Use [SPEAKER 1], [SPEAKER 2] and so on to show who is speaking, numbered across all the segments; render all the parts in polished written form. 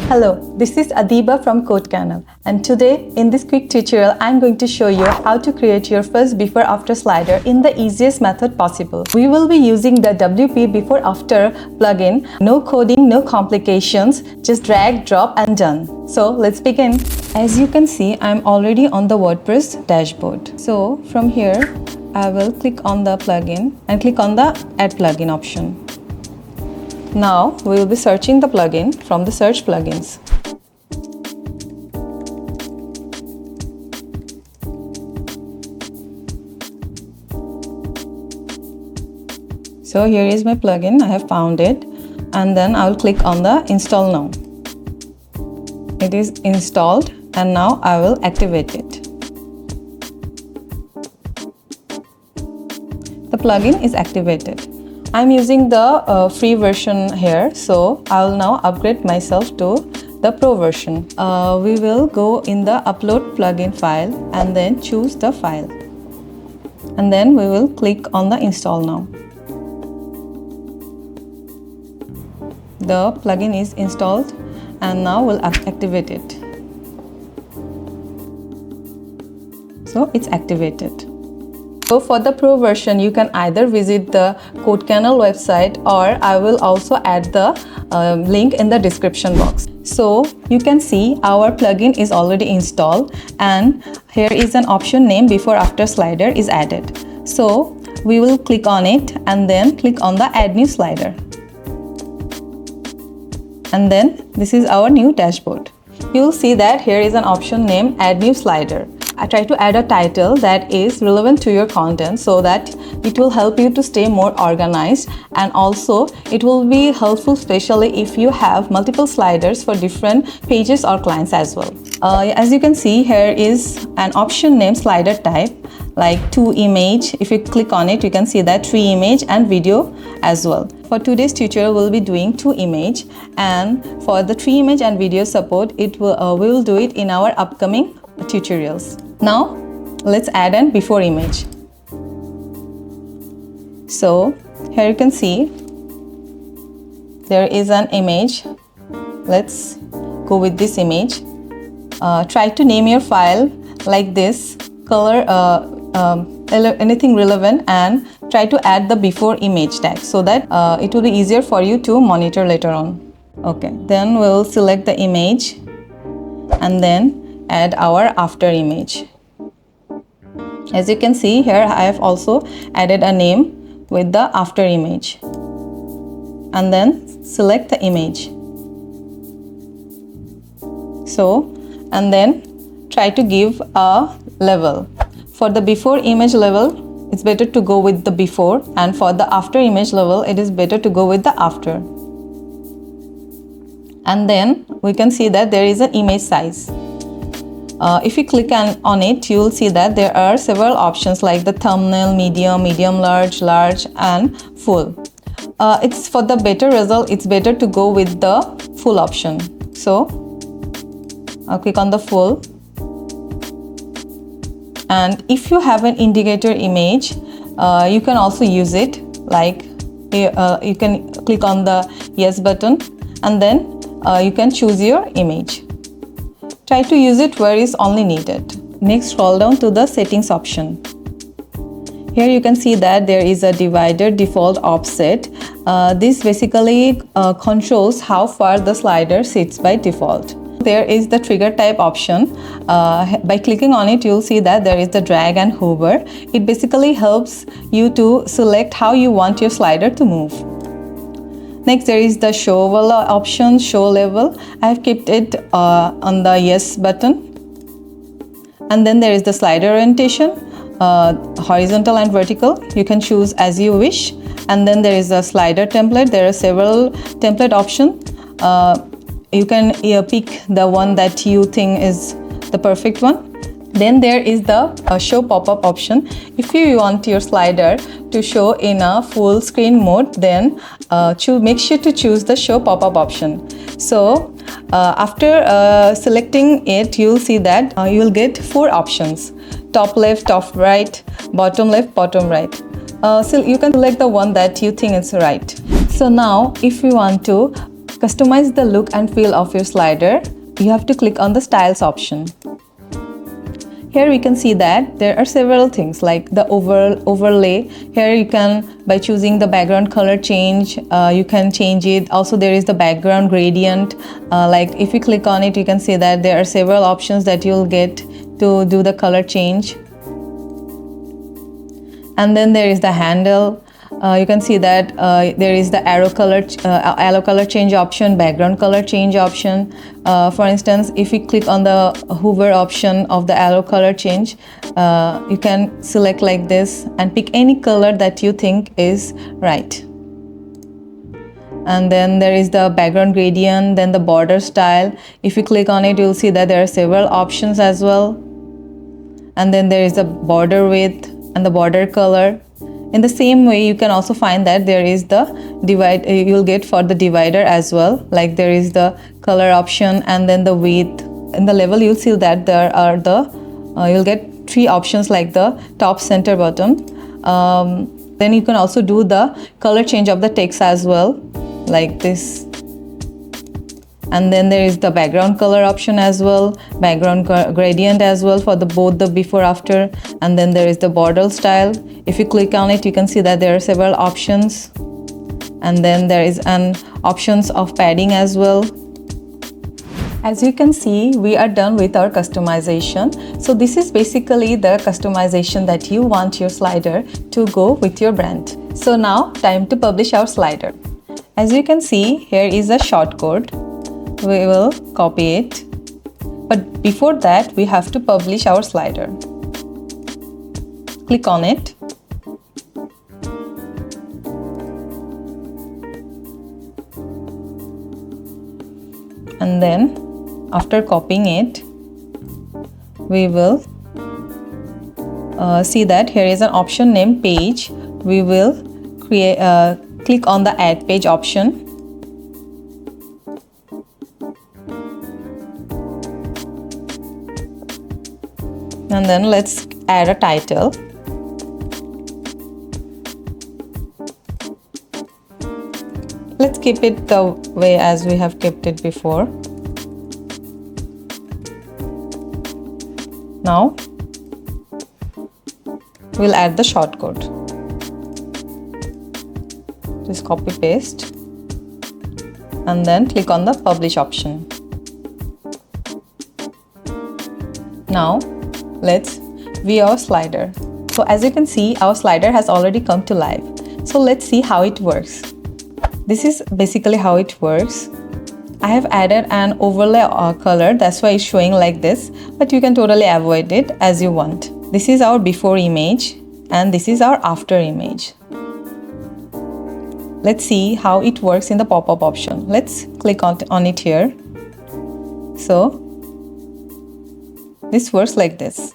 [SPEAKER 1] Hello, this is Adiba from Code Canal, and today in this quick tutorial I'm going to show you how to create your first before after slider in the easiest method possible. We will be using the WP before after plugin. No coding, no complications, just drag, drop and done. So let's begin. As you can see, I'm already on the WordPress dashboard. So from here I will click on the plugin and click on the add plugin option. Now we will be searching the plugin from the search plugins. So here is my plugin, I have found it, and then I will click on the install now. It is installed and now I will activate it. The plugin is activated. I'm using the free version here, so I'll now upgrade myself to the pro version. We will go in the upload plugin file and then choose the file. And then we will click on the install now. The plugin is installed and now we'll activate it. So it's activated. So for the pro version, you can either visit the Code Canal website, or I will also add the link in the description box. So you can see our plugin is already installed and here is an option name before after slider is added. So we will click on it and then click on the add new slider. And then this is our new dashboard. You will see that here is an option named add new slider. I try to add a title that is relevant to your content so that it will help you to stay more organized, and also it will be helpful especially if you have multiple sliders for different pages or clients as well. As you can see, here is an option named slider type, like to image. If you click on it, you can see that 3 image and video as well. For today's tutorial, we'll be doing 2 image, and for the 3 image and video support, we will do it in our upcoming tutorials. Now let's add an before image. So here you can see there is an image. Let's go with this image. Try to name your file like this, color anything relevant, and try to add the before image tag so that it will be easier for you to monitor later on. Okay, then we'll select the image and then add our after image. As you can see here, I have also added a name with the after image, and then select the image. So, and then try to give a level. For the before image level, it's better to go with the before, and for the after image level, it is better to go with the after. And then we can see that there is an image size. If you click on it, you will see that there are several options like the thumbnail, medium, large, and full. It's for the better result, it's better to go with the full option. So I'll click on the full. And if you have an indicator image, you can also use it. Like you can click on the yes button and then you can choose your image. Try to use it where is only needed. Next, scroll down to the settings option. Here you can see that there is a divider default offset. This basically controls how far the slider sits by default. There is the trigger type option. By clicking on it, you'll see that there is the drag and hover. It basically helps you to select how you want your slider to move. Next, there is the show level option, show level. I have kept it on the yes button. And then there is the slider orientation, horizontal and vertical. You can choose as you wish. And then there is a slider template. There are several template options. You can pick the one that you think is the perfect one. Then there is the show pop-up option. If you want your slider to show in a full screen mode, then make sure to choose the show pop-up option. So after selecting it, you'll see that you'll get 4 options: top left, top right, bottom left, bottom right. So you can select the one that you think is right. So now if you want to customize the look and feel of your slider, you have to click on the styles option. Here we can see that there are several things like the overlay. Here you can, by choosing the background color change, you can change it. Also there is the background gradient. Like if you click on it, you can see that there are several options that you'll get to do the color change. And then there is the handle. You can see that there is the arrow color change option, background color change option. For instance, if you click on the hover option of the arrow color change, you can select like this and pick any color that you think is right. And then there is the background gradient, then the border style. If you click on it, you'll see that there are several options as well. And then there is the border width and the border color. In the same way, you can also find that there is the divide, you'll get for the divider as well. Like there is the color option and then the width. In the level, you'll see that there are you'll get 3 options like the top, center, bottom. Then you can also do the color change of the text as well, like this. And then there is the background color option as well, background gradient as well for both the before after. And then there is the border style. If you click on it, you can see that there are several options. And then there is an options of padding as well. As you can see, we are done with our customization. So this is basically the customization that you want your slider to go with your brand. So now time to publish our slider. As you can see, here is a shortcode. We will copy it, but before that we have to publish our slider. Click on it. And then after copying it, we will see that here is an option named page. We will click on the add page option. And then let's add a title. Let's keep it the way as we have kept it before. Now we'll add the shortcode. Just copy paste and then click on the publish option. Now let's view our slider. So as you can see, our slider has already come to life. So let's see how it works. This is basically how it works. I have added an overlay color, that's why it's showing like this, but you can totally avoid it as you want. This is our before image and this is our after image. Let's see how it works in the pop-up option. Let's click on it here. So this works like this.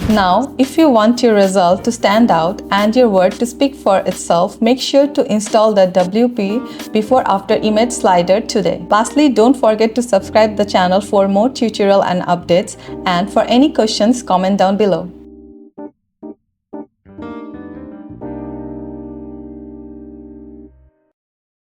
[SPEAKER 1] Now, if you want your result to stand out and your word to speak for itself, make sure to install the WP before after image slider today. Lastly, don't forget to subscribe the channel for more tutorial and updates, and for any questions, comment down below.